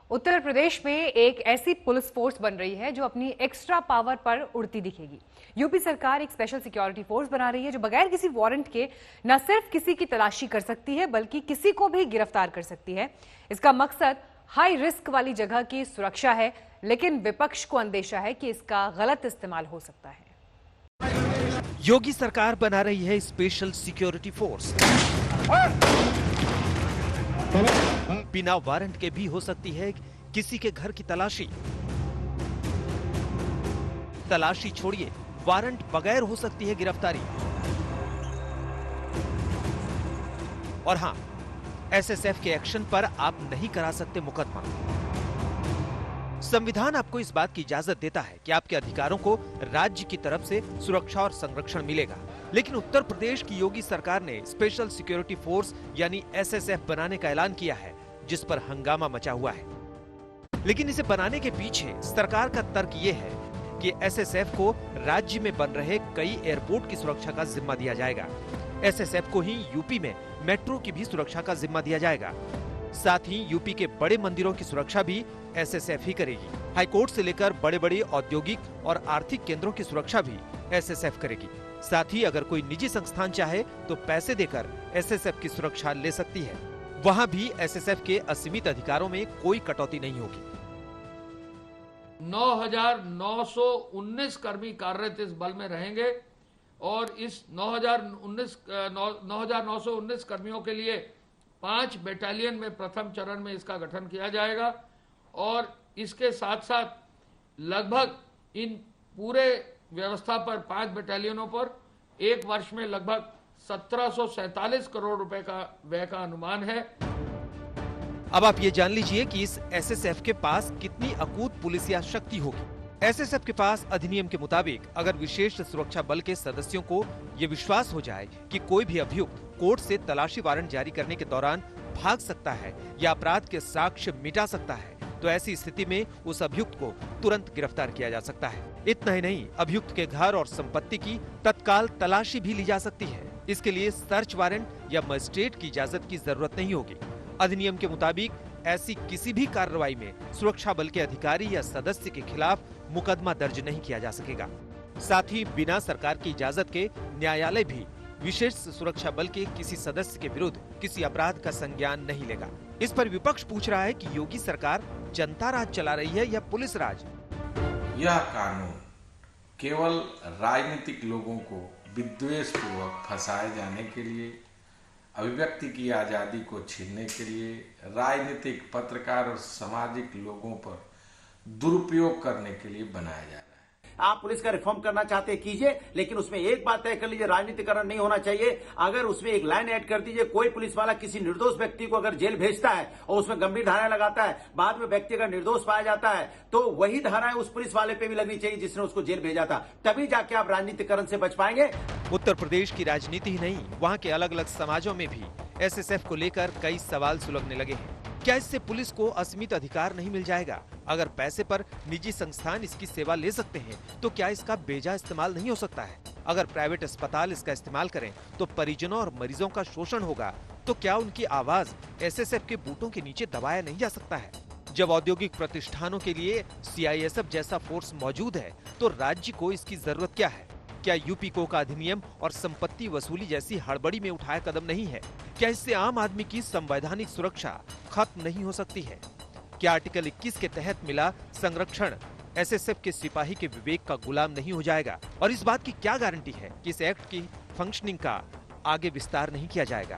उत्तर प्रदेश में एक ऐसी पुलिस फोर्स बन रही है जो अपनी एक्स्ट्रा पावर पर उड़ती दिखेगी। यूपी सरकार एक स्पेशल सिक्योरिटी फोर्स बना रही है जो बगैर किसी वारंट के न सिर्फ किसी की तलाशी कर सकती है बल्कि किसी को भी गिरफ्तार कर सकती है। इसका मकसद हाई रिस्क वाली जगह की सुरक्षा है, लेकिन विपक्ष को अंदेशा है कि इसका गलत इस्तेमाल हो सकता है। योगी सरकार बना रही है स्पेशल सिक्योरिटी फोर्स। बिना वारंट के भी हो सकती है किसी के घर की तलाशी। तलाशी छोड़िए, वारंट बगैर हो सकती है गिरफ्तारी। और हां, एसएसएफ के एक्शन पर आप नहीं करा सकते मुकदमा। संविधान आपको इस बात की इजाजत देता है कि आपके अधिकारों को राज्य की तरफ से सुरक्षा और संरक्षण मिलेगा, लेकिन उत्तर प्रदेश की योगी सरकार ने स्पेशल सिक्योरिटी फोर्स यानी एसएसएफ बनाने का ऐलान किया है, जिस पर हंगामा मचा हुआ है। लेकिन इसे बनाने के पीछे सरकार का तर्क ये है कि एसएसएफ को राज्य में बन रहे कई एयरपोर्ट की सुरक्षा का जिम्मा दिया जाएगा। एसएसएफ को ही यूपी में मेट्रो की भी सुरक्षा का जिम्मा दिया जाएगा। साथ ही यूपी के बड़े मंदिरों की सुरक्षा भी एसएसएफ ही करेगी। हाईकोर्ट से लेकर बड़े बड़े औद्योगिक और आर्थिक केंद्रों की सुरक्षा भी एसएसएफ करेगी। साथ ही अगर कोई निजी संस्थान चाहे तो पैसे देकर एसएसएफ की सुरक्षा ले सकती है। वहां भी एसएसएफ के असीमित अधिकारों में कोई कटौती नहीं होगी। 9,919 कर्मी कार्यरत इस बल में रहेंगे और इस 9,919 कर्मियों के लिए 5 बटालियन में प्रथम चरण में इसका गठन किया जाएगा और इसके साथ साथ लगभग इन पूरे व्यवस्था पर 5 बटालियनों पर एक वर्ष में लगभग 1747 करोड़ रुपए का व्यय का अनुमान है। अब आप ये जान लीजिए कि इस एसएसएफ के पास कितनी अकूत पुलिसिया शक्ति होगी। एसएसएफ के पास अधिनियम के मुताबिक अगर विशेष सुरक्षा बल के सदस्यों को ये विश्वास हो जाए कि कोई भी अभियुक्त कोर्ट से तलाशी वारंट जारी करने के दौरान भाग सकता है या अपराध के साक्ष्य मिटा सकता है, तो ऐसी स्थिति में उस अभियुक्त को तुरंत गिरफ्तार किया जा सकता है। इतना ही नहीं, अभियुक्त के घर और संपत्ति की तत्काल तलाशी भी ली जा सकती है। इसके लिए सर्च वारंट या मजिस्ट्रेट की इजाजत की जरूरत नहीं होगी। अधिनियम के मुताबिक ऐसी किसी भी कार्रवाई में सुरक्षा बल के अधिकारी या सदस्य के खिलाफ मुकदमा दर्ज नहीं किया जा सकेगा। साथ ही बिना सरकार की इजाजत के न्यायालय भी विशेष सुरक्षा बल के किसी सदस्य के विरुद्ध किसी अपराध का संज्ञान नहीं लेगा। इस पर विपक्ष पूछ रहा है कि योगी सरकार जनता राज चला रही है या पुलिस राज? यह कानून केवल राजनीतिक लोगों को विद्वेष पूर्वक फंसाए जाने के लिए, अभिव्यक्ति की आजादी को छीनने के लिए, राजनीतिक, पत्रकार और सामाजिक लोगों पर दुरुपयोग करने के लिए बनाया जा रहा है। आप पुलिस का रिफॉर्म करना चाहते हैं कीजिए, लेकिन उसमें एक बात तय कर लीजिए, राजनीतिकरण नहीं होना चाहिए। अगर उसमें एक लाइन ऐड कर दीजिए, कोई पुलिस वाला किसी निर्दोष व्यक्ति को अगर जेल भेजता है और उसमें गंभीर धाराएं लगाता है, बाद में व्यक्ति अगर निर्दोष पाया जाता है तो वही धाराएं उस पुलिस वाले पे भी लगनी चाहिए जिसने उसको जेल भेजा था, तभी जाके आप राजनीतिकरण से बच पाएंगे। उत्तर प्रदेश की राजनीति ही नहीं, वहाँ के अलग अलग समाजों में भी एसएसएफ को लेकर कई सवाल सुलगने लगे हैं। क्या इससे पुलिस को असीमित अधिकार नहीं मिल जाएगा? अगर पैसे पर निजी संस्थान इसकी सेवा ले सकते हैं तो क्या इसका बेजा इस्तेमाल नहीं हो सकता है? अगर प्राइवेट अस्पताल इसका इस्तेमाल करें तो परिजनों और मरीजों का शोषण होगा, तो क्या उनकी आवाज एसएसएफ के बूटों के नीचे दबाया नहीं जा सकता है? जब औद्योगिक प्रतिष्ठानों के लिए सीआईएसएफ जैसा फोर्स मौजूद है तो राज्य को इसकी जरूरत क्या है? क्या यूपी को का अधिनियम और संपत्ति वसूली जैसी हड़बड़ी में उठाया कदम नहीं है? क्या इससे आम आदमी की संवैधानिक सुरक्षा खत्म नहीं हो सकती है? क्या आर्टिकल 21 के तहत मिला संरक्षण एसएसएफ के सिपाही के विवेक का गुलाम नहीं हो जाएगा? और इस बात की क्या गारंटी है कि इस एक्ट की फंक्शनिंग का आगे विस्तार नहीं किया जाएगा?